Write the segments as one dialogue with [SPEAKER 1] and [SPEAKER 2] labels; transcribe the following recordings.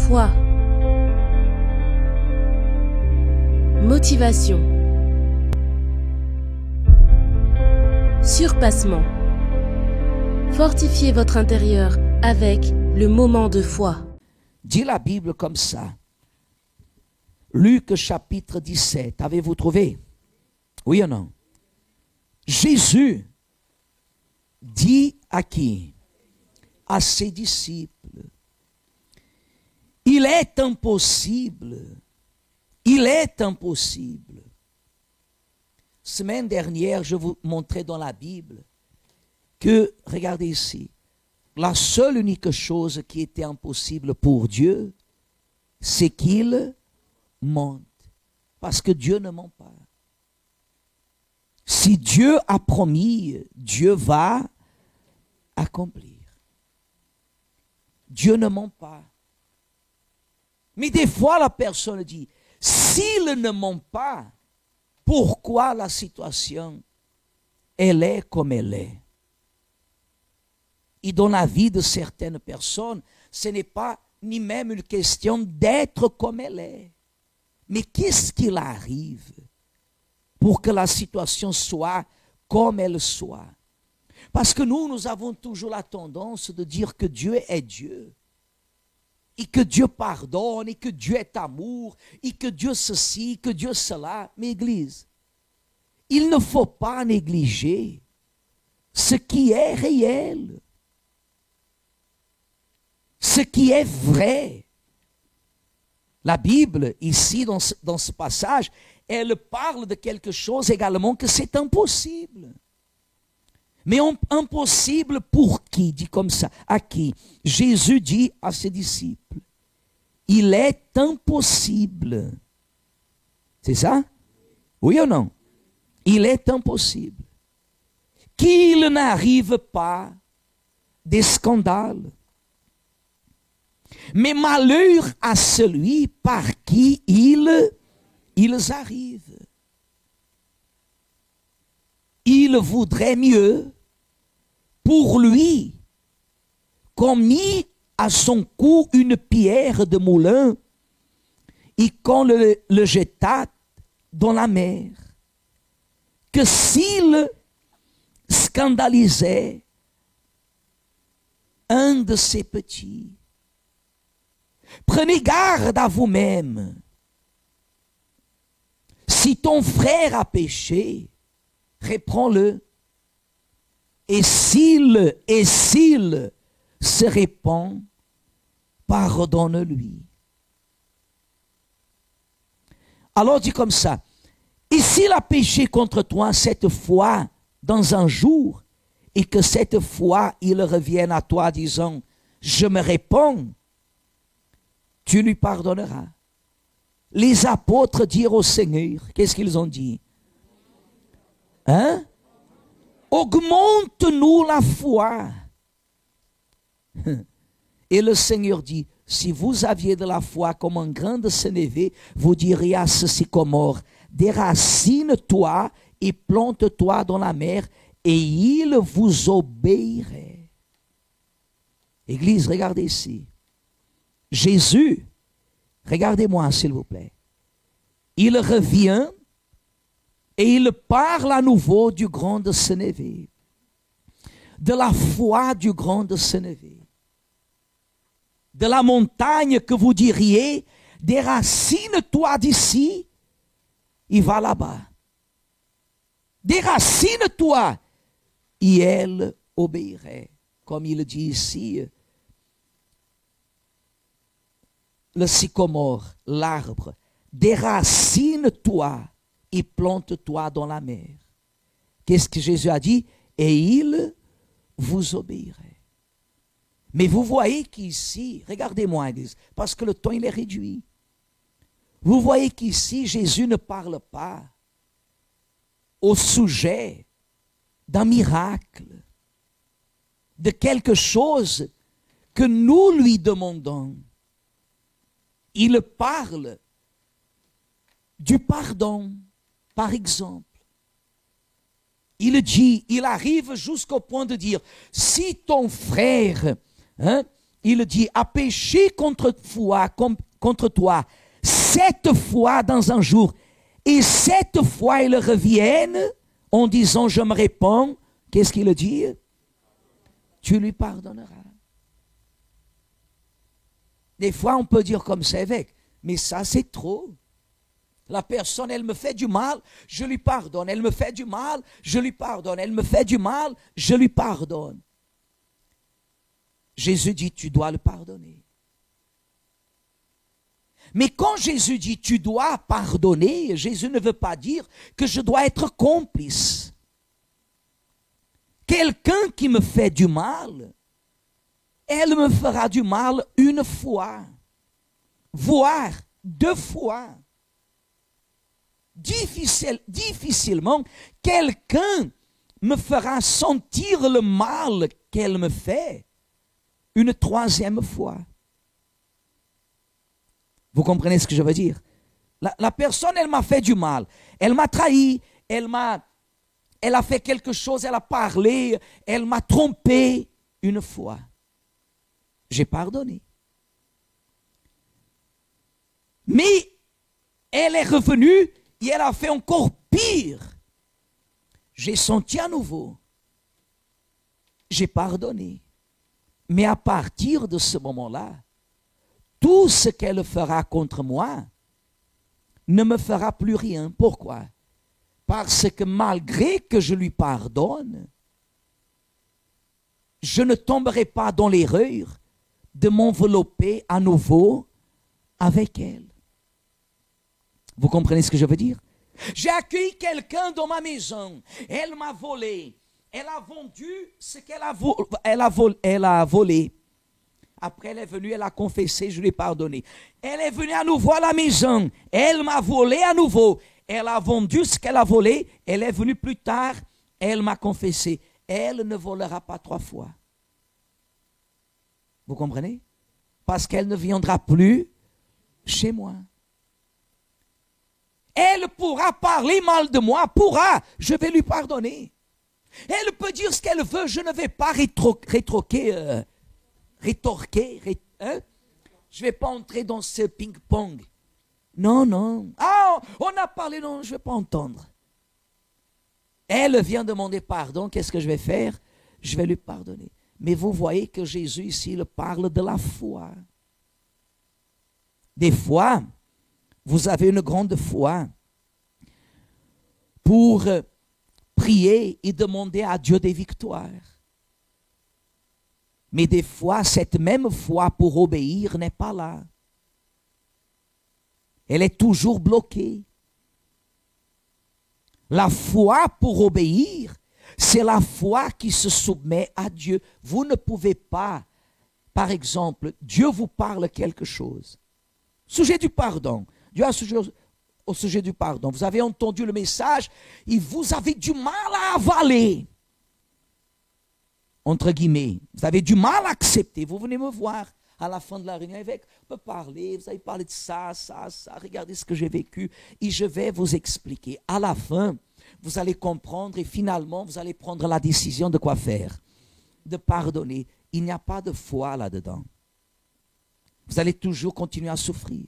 [SPEAKER 1] Foi. Motivation. Surpassement. Fortifiez votre intérieur avec le moment de foi.
[SPEAKER 2] Dit la Bible comme ça. Luc chapitre 17. Avez-vous trouvé? Oui ou non? Jésus dit à qui? À ses disciples. Il est impossible. Semaine dernière, je vous montrais dans la Bible que, regardez ici, la seule unique chose qui était impossible pour Dieu, c'est qu'il mente. Parce que Dieu ne ment pas. Si Dieu a promis, Dieu va accomplir. Dieu ne ment pas. Mais des fois, la personne dit, s'il ne ment pas, pourquoi la situation, elle est comme elle est? Et dans la vie de certaines personnes, ce n'est pas ni même une question d'être comme elle est. Mais qu'est-ce qu'il arrive pour que la situation soit comme elle soit? Parce que nous avons toujours la tendance de dire que Dieu est Dieu. Et que Dieu pardonne, et que Dieu est amour, et que Dieu ceci, que Dieu cela. Mais Église, il ne faut pas négliger ce qui est réel. Ce qui est vrai. La Bible, ici, dans ce passage, elle parle de quelque chose également que c'est impossible. Mais impossible pour qui? Dit comme ça. À qui? Jésus dit à ses disciples. Il est impossible. C'est ça? Oui ou non? Il est impossible qu'il n'arrive pas des scandales. Mais malheur à celui par qui ils arrivent. Il voudrait mieux pour lui qu'on mit à son cou une pierre de moulin et qu'on le jeta dans la mer, que s'il scandalisait un de ses petits. Prenez garde à vous-même. Si ton frère a péché, reprends-le. Et s'il se répand, pardonne-lui. Alors dit comme ça, et s'il a péché contre toi cette fois dans un jour, et que cette fois il revienne à toi disant, je me répands, tu lui pardonneras. Les apôtres dirent au Seigneur, qu'est-ce qu'ils ont dit? Hein? Augmente-nous la foi. Et le Seigneur dit, si vous aviez de la foi comme un grain de sénévé, vous diriez à ce sycomore, déracine-toi et plante-toi dans la mer, et il vous obéirait. Église, regardez ici. Jésus, regardez-moi s'il vous plaît, il revient et il parle à nouveau du grand de sénévé, de la foi du grand de sénévé, de la montagne que vous diriez, déracine-toi d'ici, il va là-bas. Déracine-toi, et elle obéirait. Comme il dit ici, le sycomore, l'arbre, déracine-toi et plante-toi dans la mer. Qu'est-ce que Jésus a dit? Et il vous obéirait. Mais vous voyez qu'ici, regardez-moi, Église, parce que le temps il est réduit. Vous voyez qu'ici, Jésus ne parle pas au sujet d'un miracle, de quelque chose que nous lui demandons. Il parle du pardon, par exemple. Il arrive jusqu'au point de dire, si ton frère il dit, a péché contre toi 7 fois dans un jour, et 7 fois ils reviennent en disant, je me réponds, qu'est-ce qu'il dit? Tu lui pardonneras. Des fois, on peut dire comme ça, évêque, mais ça, c'est trop. La personne, elle me fait du mal, je lui pardonne. Elle me fait du mal, je lui pardonne. Elle me fait du mal, je lui pardonne. Jésus dit, tu dois le pardonner. Mais quand Jésus dit, tu dois pardonner, Jésus ne veut pas dire que je dois être complice. Quelqu'un qui me fait du mal, elle me fera du mal une fois, voire 2 fois. Difficilement, quelqu'un me fera sentir le mal qu'elle me fait une 3e fois. Vous comprenez ce que je veux dire? La personne, elle m'a fait du mal. Elle m'a trahi. Elle a fait quelque chose. Elle a parlé. Elle m'a trompé une fois. J'ai pardonné. Mais elle est revenue et elle a fait encore pire. J'ai senti à nouveau. J'ai pardonné. Mais à partir de ce moment-là, tout ce qu'elle fera contre moi ne me fera plus rien. Pourquoi? Parce que malgré que je lui pardonne, je ne tomberai pas dans l'erreur de m'envelopper à nouveau avec elle. Vous comprenez ce que je veux dire? J'ai accueilli quelqu'un dans ma maison. Elle m'a volé. Elle a vendu ce qu'elle a volé. Après, elle est venue, elle a confessé, je lui ai pardonné. Elle est venue à nouveau à la maison. Elle m'a volé à nouveau. Elle a vendu ce qu'elle a volé. Elle est venue plus tard. Elle m'a confessé. Elle ne volera pas 3 fois. Vous comprenez? Parce qu'elle ne viendra plus chez moi. Elle pourra parler mal de moi, je vais lui pardonner. Elle peut dire ce qu'elle veut, je ne vais pas rétorquer. Je ne vais pas entrer dans ce ping-pong. Non. Ah, on a parlé, non, je ne vais pas entendre. Elle vient demander pardon, qu'est-ce que je vais faire? Je vais lui pardonner. Mais vous voyez que Jésus ici, il parle de la foi. Des fois, vous avez une grande foi pour prier et demander à Dieu des victoires. Mais des fois, cette même foi pour obéir n'est pas là. Elle est toujours bloquée. La foi pour obéir, c'est la foi qui se soumet à Dieu. Vous ne pouvez pas, par exemple, Dieu vous parle quelque chose. Sujet du pardon. Dieu a au sujet du pardon. Vous avez entendu le message et vous avez du mal à avaler. Entre guillemets. Vous avez du mal à accepter. Vous venez me voir à la fin de la réunion avec, on peut parler, vous avez parlé de ça, regardez ce que j'ai vécu et je vais vous expliquer. À la fin, vous allez comprendre et finalement, vous allez prendre la décision de quoi faire. De pardonner. Il n'y a pas de foi là-dedans. Vous allez toujours continuer à souffrir.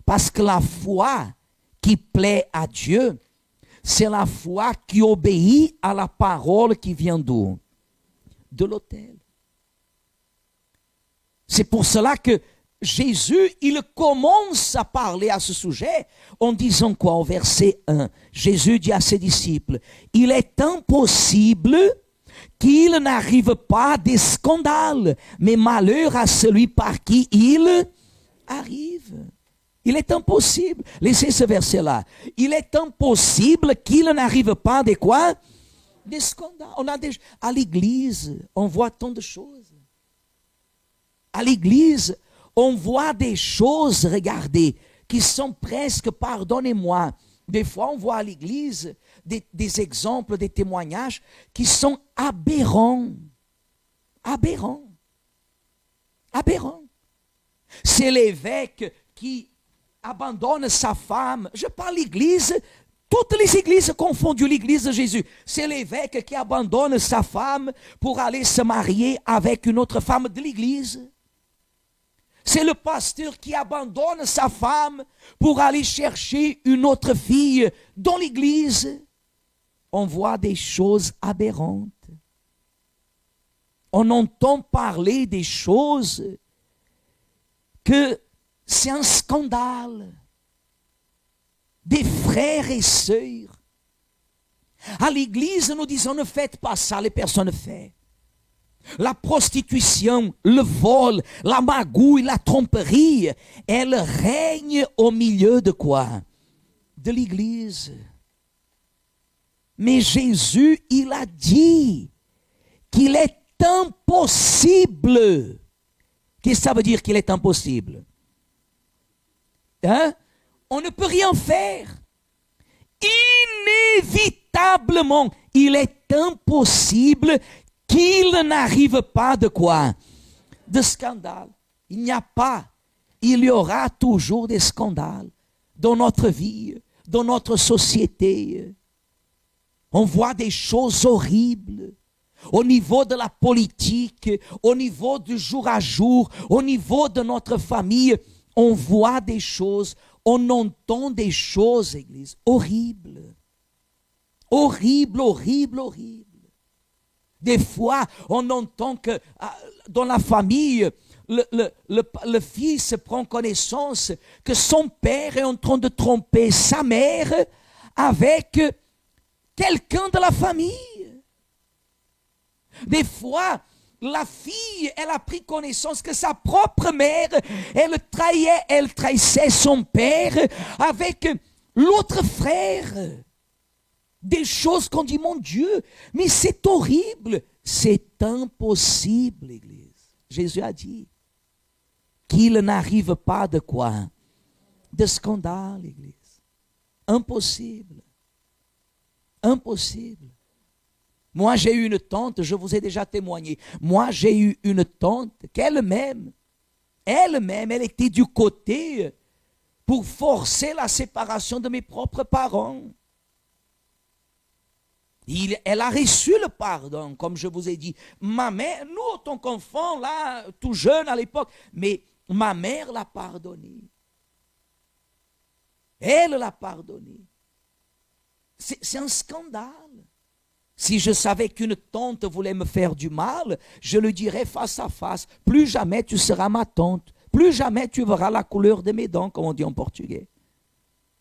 [SPEAKER 2] Parce que la foi qui plaît à Dieu, c'est la foi qui obéit à la parole qui vient d'où? De l'autel. C'est pour cela que Jésus, il commence à parler à ce sujet en disant quoi? Au verset 1, Jésus dit à ses disciples, il est impossible qu'il n'arrive pas des scandales, mais malheur à celui par qui il arrive. Il est impossible. Laissez ce verset-là. Il est impossible qu'il n'arrive pas de quoi? Des scandales. À l'église, on voit tant de choses. À l'église, on voit des choses, regardez, qui sont presque, pardonnez-moi, des fois on voit à l'église des exemples, des témoignages qui sont aberrants. Aberrants. Aberrants. C'est l'évêque qui abandonne sa femme. Je parle l'église, toutes les églises confondues, l'église de Jésus, c'est l'évêque qui abandonne sa femme pour aller se marier avec une autre femme de l'église. C'est le pasteur qui abandonne sa femme pour aller chercher une autre fille dans l'église. On voit des choses aberrantes. On entend parler des choses que c'est un scandale. Des frères et sœurs. À l'église, nous disons, ne faites pas ça, les personnes le font. La prostitution, le vol, la magouille, la tromperie, elle règne au milieu de quoi? De l'église. Mais Jésus, il a dit qu'il est impossible. Qu'est-ce que ça veut dire qu'il est impossible? Hein? On ne peut rien faire. Inévitablement, il est impossible qu'il n'arrive pas de quoi? De scandale. Il n'y a pas, il y aura toujours des scandales dans notre vie, dans notre société. On voit des choses horribles au niveau de la politique, au niveau du jour à jour, au niveau de notre famille. On voit des choses, on entend des choses, Église, horribles. Horribles, horribles, horribles. Des fois, on entend que dans la famille, le fils prend connaissance que son père est en train de tromper sa mère avec quelqu'un de la famille. Des fois, la fille, elle a pris connaissance que sa propre mère, elle trahissait son père avec l'autre frère. Des choses qu'on dit, mon Dieu, mais c'est horrible. C'est impossible, l'Église. Jésus a dit qu'il n'arrive pas de quoi? De scandale, l'Église. Impossible. Impossible. Moi, j'ai eu une tante, je vous ai déjà témoigné. Moi, j'ai eu une tante qu'elle-même, elle était du côté pour forcer la séparation de mes propres parents. Elle a reçu le pardon, comme je vous ai dit. Ma mère, nous, en tant qu'enfants, là, tout jeune à l'époque, mais ma mère l'a pardonné. Elle l'a pardonné. C'est un scandale. Si je savais qu'une tante voulait me faire du mal, je le dirais face à face. Plus jamais tu seras ma tante. Plus jamais tu verras la couleur de mes dents, comme on dit en portugais.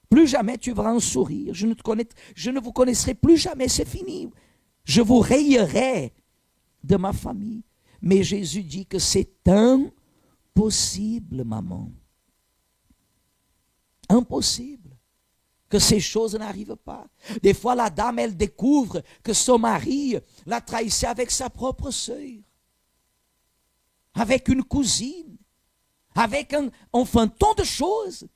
[SPEAKER 2] Plus jamais tu verras un sourire. Je ne vous connaîtrai plus jamais, c'est fini. Je vous rayerai de ma famille. Mais Jésus dit que c'est impossible, maman. Impossible. Que ces choses n'arrivent pas. Des fois, la dame, elle découvre que son mari l'a trahissé avec sa propre sœur, avec une cousine, avec enfin tant de choses.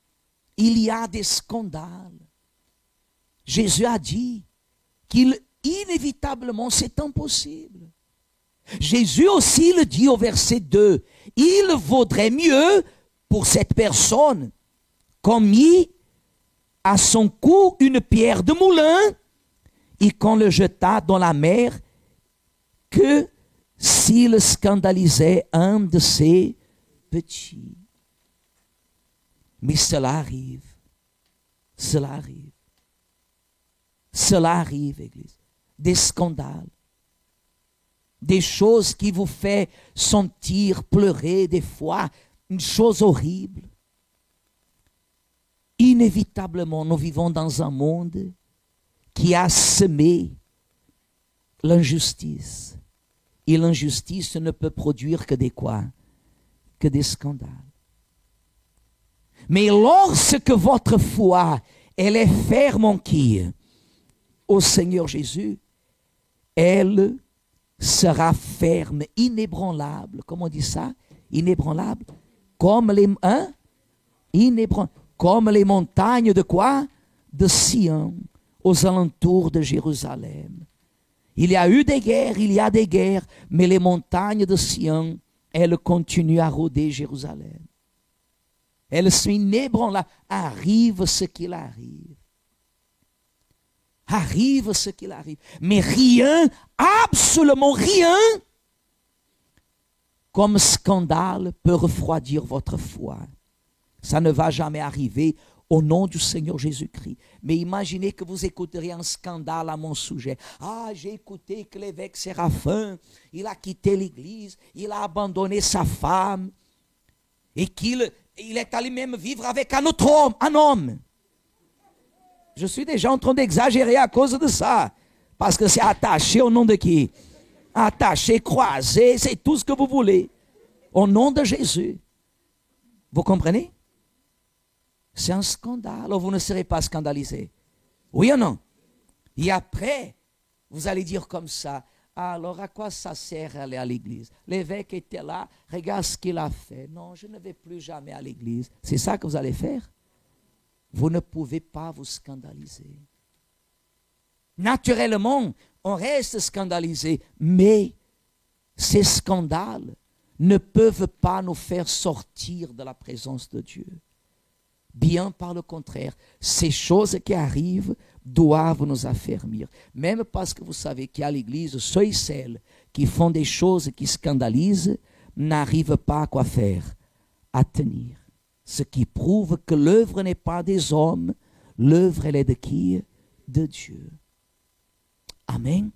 [SPEAKER 2] Il y a des scandales. Jésus a dit qu'inévitablement c'est impossible. Jésus aussi le dit au verset 2. Il vaudrait mieux pour cette personne qu'on mit à son cou une pierre de moulin et qu'on le jeta dans la mer que s'il scandalisait un de ses petits. Mais cela arrive. Cela arrive. Cela arrive, Église. Des scandales. Des choses qui vous font sentir pleurer des fois. Une chose horrible. Inévitablement, nous vivons dans un monde qui a semé l'injustice. Et l'injustice ne peut produire que des quoi? Que des scandales. Mais lorsque votre foi, elle est ferme en qui? Au Seigneur Jésus, elle sera ferme, inébranlable. Comment on dit ça? Inébranlable. Comme les, comme les montagnes de quoi? De Sion, aux alentours de Jérusalem. Il y a eu des guerres, il y a des guerres, mais les montagnes de Sion, elles continuent à rôder Jérusalem. Elles sont inébranlables. Arrive ce qu'il arrive. Arrive ce qu'il arrive. Mais rien, absolument rien, comme scandale peut refroidir votre foi. Ça ne va jamais arriver au nom du Seigneur Jésus-Christ. Mais imaginez que vous écouteriez un scandale à mon sujet. Ah, j'ai écouté que l'évêque Séraphin, il a quitté l'église, il a abandonné sa femme, et qu'il est allé même vivre avec un autre homme, un homme. Je suis déjà en train d'exagérer à cause de ça. Parce que c'est attaché au nom de qui? Attaché, croisé, c'est tout ce que vous voulez. Au nom de Jésus. Vous comprenez? C'est un scandale. Alors vous ne serez pas scandalisé. Oui ou non? Et après, vous allez dire comme ça. Alors à quoi ça sert aller à l'église? L'évêque était là, regarde ce qu'il a fait. Non, je ne vais plus jamais à l'église. C'est ça que vous allez faire? Vous ne pouvez pas vous scandaliser. Naturellement, on reste scandalisé, mais ces scandales ne peuvent pas nous faire sortir de la présence de Dieu. Bien par le contraire, ces choses qui arrivent doivent nous affermir. Même parce que vous savez qu'à l'église, ceux et celles qui font des choses qui scandalisent n'arrivent pas à quoi faire? À tenir. Ce qui prouve que l'œuvre n'est pas des hommes, l'œuvre elle est de qui? De Dieu. Amen.